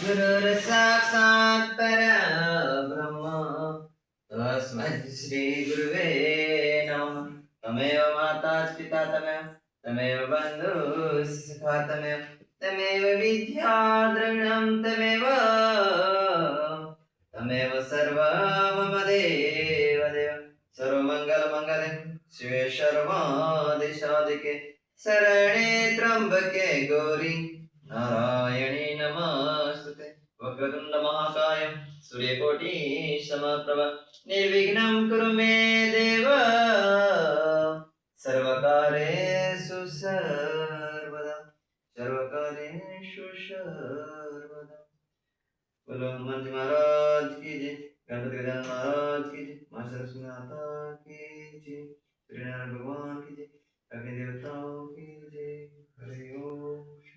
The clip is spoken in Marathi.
गुरुर् साक्षात् परब्रह्म तस्मै श्री गुरुवे नमः. तमेव माता पिता तमेव बन्धुः सखा तमेव विद्या द्रविणं तमेव सर्वं मम देवदेव. सर्वमङ्गलमङ्गले शिवे सर्वादिशाधिके शरणे त्र्यम्बके गौरी नारायणी नमस्तुते. वक्रतुंड महाकाय सूर्यकोटि समप्रभ निर्विघ्नं कुरु मे देव सर्वकार्येषु सर्वदा बोलो हनुमान जी महाराज की जय. गणपति गजानन महाराज की जय. माँ सरस्वती माता की जय. सूर्यनारायण भगवान की जय. अग्नि देवताओं की जय. हरि ओम.